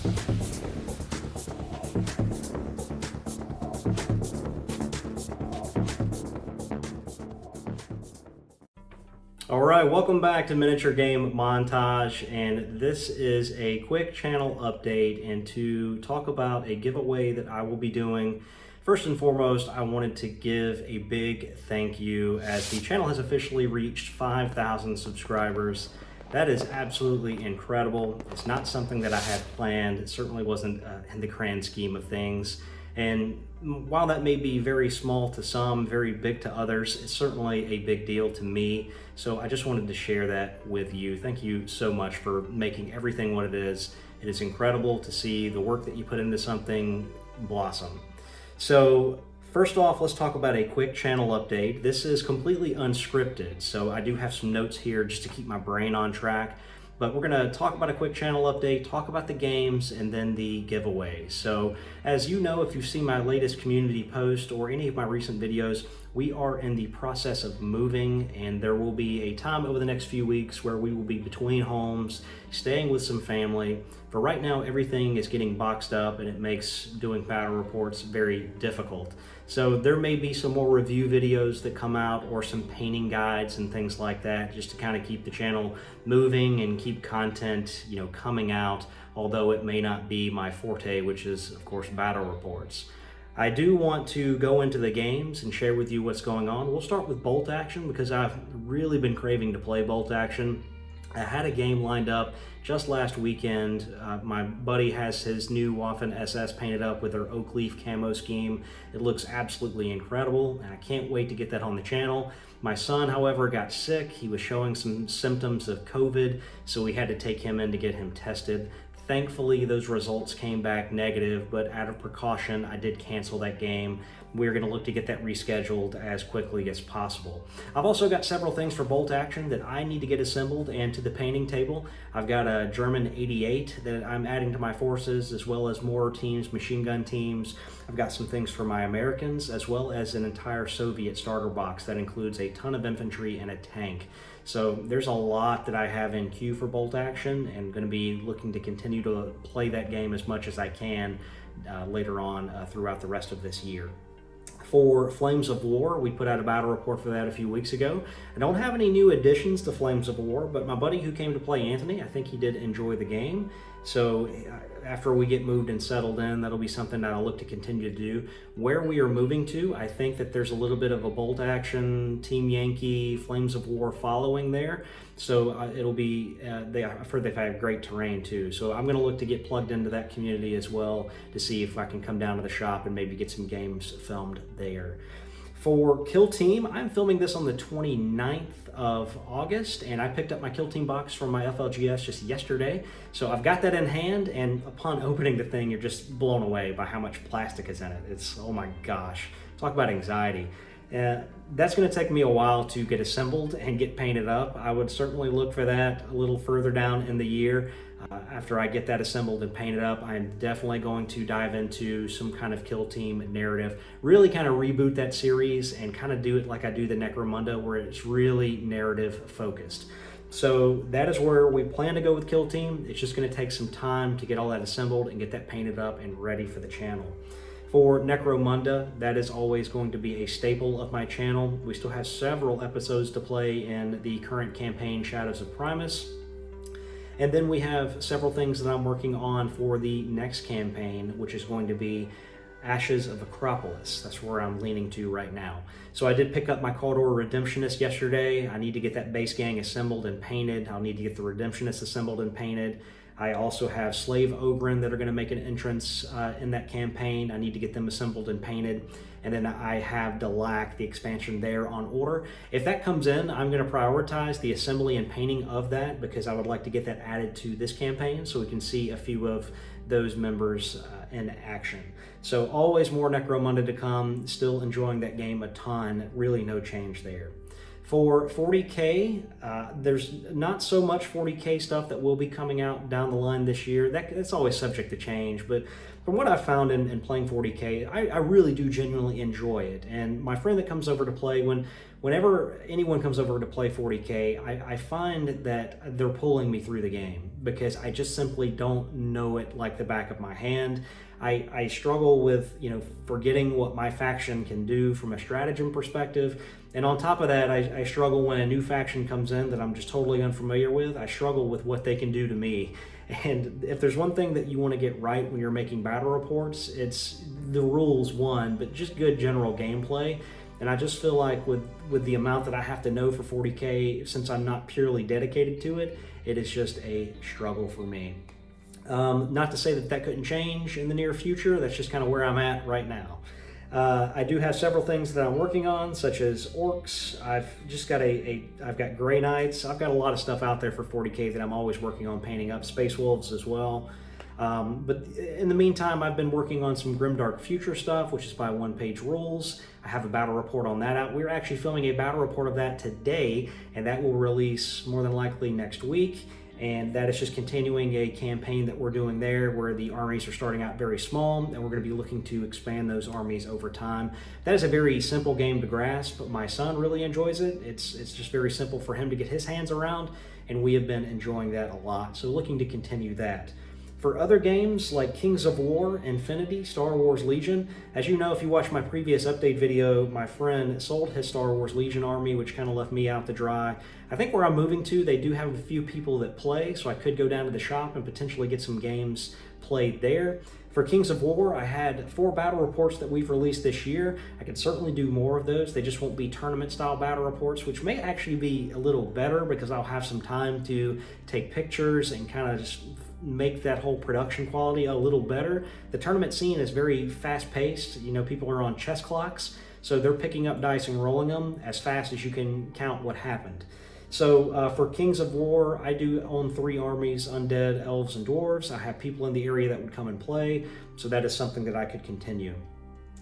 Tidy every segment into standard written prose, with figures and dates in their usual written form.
All right, welcome back to Miniature Game Montage, and this is a quick channel update and to talk about a giveaway that I will be doing. First and foremost, I wanted to give a big thank you as the channel has officially reached 5,000 subscribers. That is absolutely incredible. It's not something that I had planned. It certainly wasn't in the grand scheme of things. And while that may be very small to some, very big to others, it's certainly a big deal to me. So I just wanted to share that with you. Thank you so much for making everything what it is. It is incredible to see the work that you put into something blossom. So first off, let's talk about a quick channel update. This is completely unscripted, so I do have some notes here just to keep my brain on track. But we're going to talk about a quick channel update, talk about the games, and then the giveaway. So as you know, if you've seen my latest community post or any of my recent videos, we are in the process of moving, and there will be a time over the next few weeks where we will be between homes, staying with some family. For right now, everything is getting boxed up and it makes doing battle reports very difficult. So there may be some more review videos that come out or some painting guides and things like that, just to kind of keep the channel moving and keep content, coming out, although it may not be my forte, which is of course battle reports. I do want to go into the games and share with you what's going on. We'll start with Bolt Action because I've really been craving to play Bolt Action. I had a game lined up just last weekend. My buddy has his new Waffen SS painted up with their oak leaf camo scheme. It looks absolutely incredible, and I can't wait to get that on the channel. My son, however, got sick. He was showing some symptoms of COVID, so we had to take him in to get him tested. Thankfully, those results came back negative, but out of precaution, I did cancel that game. We're going to look to get that rescheduled as quickly as possible. I've also got several things for Bolt Action that I need to get assembled and to the painting table. I've got a German 88 that I'm adding to my forces, as well as mortar teams, machine gun teams. I've got some things for my Americans, as well as an entire Soviet starter box that includes a ton of infantry and a tank. So there's a lot that I have in queue for Bolt Action, and going to be looking to continue to play that game as much as I can later on throughout the rest of this year. For Flames of War, we put out a battle report for that a few weeks ago. I don't have any new additions to Flames of War, but my buddy who came to play Anthony, I think he did enjoy the game. So after we get moved and settled in, that'll be something that I'll look to continue to do. Where we are moving to, I think that there's a little bit of a Bolt Action, Team Yankee, Flames of War following there. So it'll be, I've heard they've had great terrain too. So I'm gonna look to get plugged into that community as well to see if I can come down to the shop and maybe get some games filmed there. For Kill Team, I'm filming this on the 29th of August, and I picked up my Kill Team box from my FLGS just yesterday. So I've got that in hand, and upon opening the thing, you're just blown away by how much plastic is in it. It's, oh my gosh, talk about anxiety. That's going to take me a while to get assembled and get painted up. I would certainly look for that a little further down in the year. After I get that assembled and painted up, I'm definitely going to dive into some kind of Kill Team narrative, really kind of reboot that series and kind of do it like I do the Necromunda, where it's really narrative focused. So that is where we plan to go with Kill Team. It's just going to take some time to get all that assembled and get that painted up and ready for the channel. For Necromunda, that is always going to be a staple of my channel. We still have several episodes to play in the current campaign, Shadows of Primus. And then we have several things that I'm working on for the next campaign, which is going to be Ashes of Acropolis. That's where I'm leaning to right now. So I did pick up my Caldor Redemptionist yesterday. I need to get that base gang assembled and painted. I'll need to get the Redemptionists assembled and painted. I also have Slave Ogren that are going to make an entrance in that campaign. I need to get them assembled and painted. And then I have Delac, the expansion there, on order. If that comes in, I'm going to prioritize the assembly and painting of that because I would like to get that added to this campaign so we can see a few of those members in action. So always more Necromunda to come. Still enjoying that game a ton. Really no change there. For 40K, there's not so much 40K stuff that will be coming out down the line this year. That's always subject to change, but from what I've found in playing 40K, I really do genuinely enjoy it. And my friend that comes over to play, when whenever anyone comes over to play 40K, I find that they're pulling me through the game because I just simply don't know it like the back of my hand. I struggle with, forgetting what my faction can do from a stratagem perspective. And on top of that, I struggle when a new faction comes in that I'm just totally unfamiliar with. I struggle with what they can do to me. And if there's one thing that you want to get right when you're making battle reports, it's the rules, one, but just good general gameplay. And I just feel like with the amount that I have to know for 40K, since I'm not purely dedicated to it, it is just a struggle for me. Not to say that couldn't change in the near future. That's just kind of where I'm at right now. I do have several things that I'm working on, such as orcs. I've got Grey Knights. I've got a lot of stuff out there for 40K that I'm always working on painting up. Space Wolves as well. But in the meantime, I've been working on some Grimdark Future stuff, which is by One Page Rules. I have a battle report on that out. We're actually filming a battle report of that today, and that will release more than likely next week. And that is just continuing a campaign that we're doing there where the armies are starting out very small, and we're going to be looking to expand those armies over time. That is a very simple game to grasp, but my son really enjoys it. It's just very simple for him to get his hands around, and we have been enjoying that a lot. So looking to continue that. For other games like Kings of War, Infinity, Star Wars Legion, as you know, if you watched my previous update video, my friend sold his Star Wars Legion army, which kind of left me out to dry. I think where I'm moving to, they do have a few people that play, so I could go down to the shop and potentially get some games played there. For Kings of War, I had 4 battle reports that we've released this year. I could certainly do more of those. They just won't be tournament-style battle reports, which may actually be a little better because I'll have some time to take pictures and kind of just make that whole production quality a little better. The tournament scene is very fast-paced. People are on chess clocks, so they're picking up dice and rolling them as fast as you can count what happened. So for Kings of War, I do own 3 armies, undead, elves, and dwarves. I have people in the area that would come and play, so that is something that I could continue.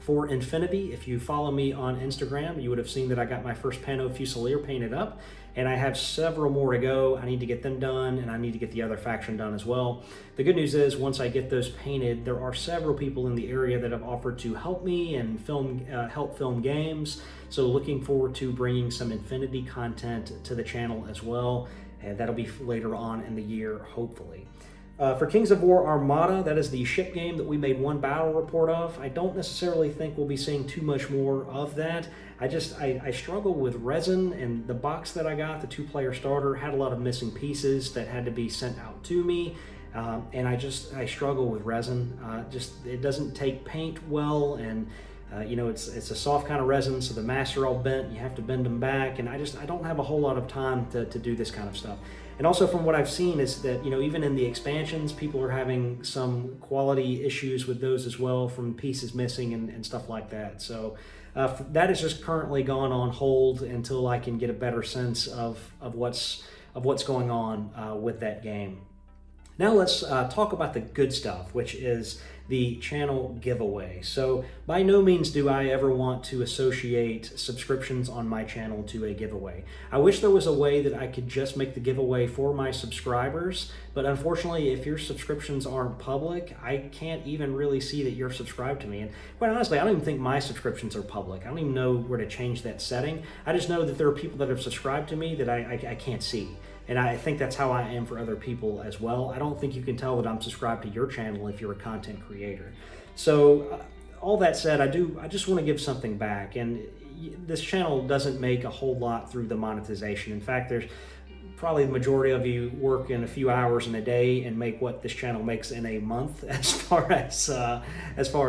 For Infinity, if you follow me on Instagram, you would have seen that I got my first Pano Fusilier painted up, and I have several more to go. I need to get them done, and I need to get the other faction done as well. The good news is, once I get those painted, there are several people in the area that have offered to help me and help film games. So looking forward to bringing some Infinity content to the channel as well, and that'll be later on in the year, hopefully. For Kings of War Armada, that is the ship game that we made 1 battle report of. I don't necessarily think we'll be seeing too much more of that. I struggle with resin, and the box that I got, the 2-player starter, had a lot of missing pieces that had to be sent out to me. And I struggle with resin. It doesn't take paint well, and it's a soft kind of resin, so the masts are all bent. You have to bend them back, and I don't have a whole lot of time to do this kind of stuff. And also from what I've seen is that, even in the expansions, people are having some quality issues with those as well, from pieces missing and stuff like that. So that is just currently gone on hold until I can get a better sense of what's going on with that game. Now let's talk about the good stuff, which is the channel giveaway. So by no means do I ever want to associate subscriptions on my channel to a giveaway. I wish there was a way that I could just make the giveaway for my subscribers, but unfortunately, if your subscriptions aren't public, I can't even really see that you're subscribed to me. And quite honestly, I don't even think my subscriptions are public. I don't even know where to change that setting. I just know that there are people that have subscribed to me that I can't see. And I think that's how I am for other people as well. I don't think you can tell that I'm subscribed to your channel if you're a content creator. So all that said, I just want to give something back. And this channel doesn't make a whole lot through the monetization. In fact, there's probably the majority of you work in a few hours in a day and make what this channel makes in a month as far as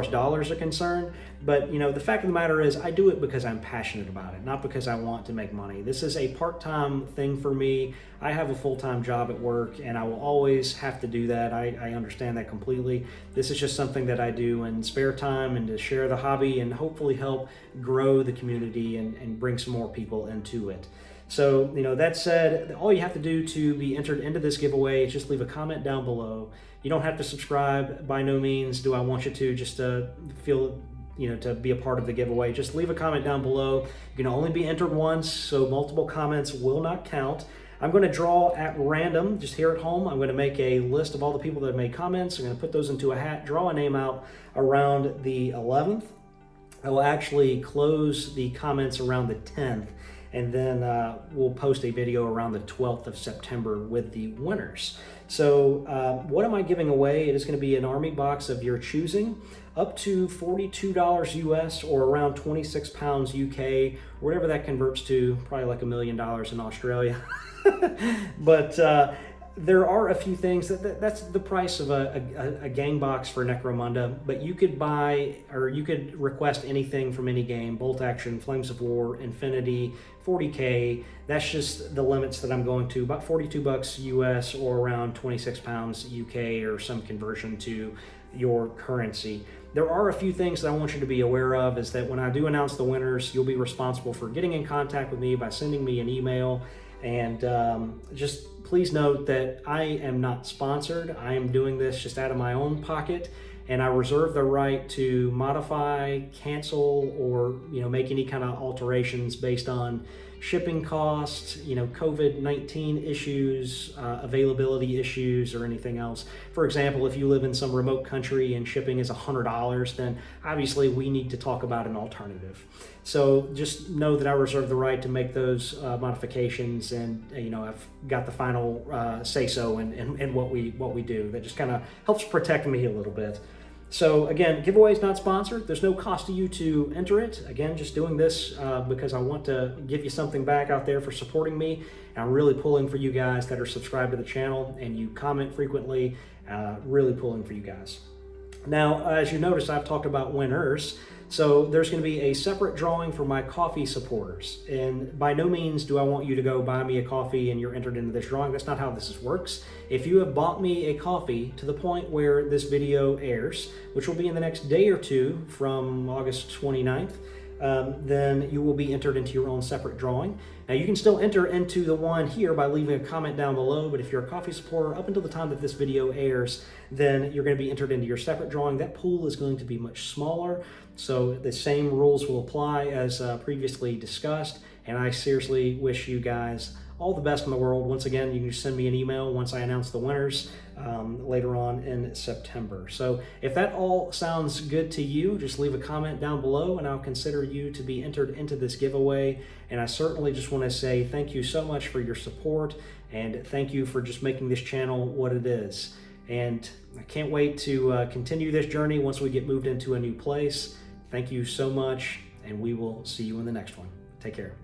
dollars are concerned. But the fact of the matter is, I do it because I'm passionate about it, not because I want to make money. This is a part-time thing for me. I have a full-time job at work, and I will always have to do that. I understand that completely. This is just something that I do in spare time and to share the hobby and hopefully help grow the community and bring some more people into it. So, that said, all you have to do to be entered into this giveaway is just leave a comment down below. You don't have to subscribe. By no means do I want you to, just to feel, to be a part of the giveaway. Just leave a comment down below. You can only be entered once, so multiple comments will not count. I'm going to draw at random, just here at home. I'm going to make a list of all the people that have made comments. I'm going to put those into a hat, draw a name out around the 11th. I will actually close the comments around the 10th. and then we'll post a video around the 12th of September with the winners. So what am I giving away? It is going to be an army box of your choosing, up to $42 US or around 26 pounds UK, whatever that converts to, probably like $1 million in Australia. But there are a few things that's the price of a gang box for Necromunda, but you could buy, or you could request anything from any game: Bolt Action, Flames of War, Infinity, 40K. That's just the limits that I'm going to, about 42 bucks US or around 26 pounds UK, or some conversion to your currency. There are a few things that I want you to be aware of, is that when I do announce the winners, you'll be responsible for getting in contact with me by sending me an email. And just please note that I am not sponsored. I am doing this just out of my own pocket, and I reserve the right to modify, cancel, or make any kind of alterations based on shipping costs, COVID-19 issues, availability issues, or anything else. For example, if you live in some remote country and shipping is $100, then obviously we need to talk about an alternative. So just know that I reserve the right to make those modifications, and I've got the final say-so in what we do. That just kind of helps protect me a little bit. So again, giveaway is not sponsored. There's no cost to you to enter it. Again, just doing this because I want to give you something back out there for supporting me. And I'm really pulling for you guys that are subscribed to the channel and you comment frequently. Really pulling for you guys. Now, as you notice, I've talked about winners. So there's going to be a separate drawing for my coffee supporters. And by no means do I want you to go buy me a coffee and you're entered into this drawing. That's not how this works. If you have bought me a coffee to the point where this video airs, which will be in the next day or two from August 29th, then you will be entered into your own separate drawing. Now, you can still enter into the one here by leaving a comment down below, but if you're a coffee supporter up until the time that this video airs, then you're going to be entered into your separate drawing. That pool is going to be much smaller, so the same rules will apply as previously discussed, and I seriously wish you guys all the best in the world. Once again, you can just send me an email once I announce the winners later on in September. So if that all sounds good to you, just leave a comment down below and I'll consider you to be entered into this giveaway. And I certainly just want to say thank you so much for your support, and thank you for just making this channel what it is. And I can't wait to continue this journey once we get moved into a new place. Thank you so much, and we will see you in the next one. Take care.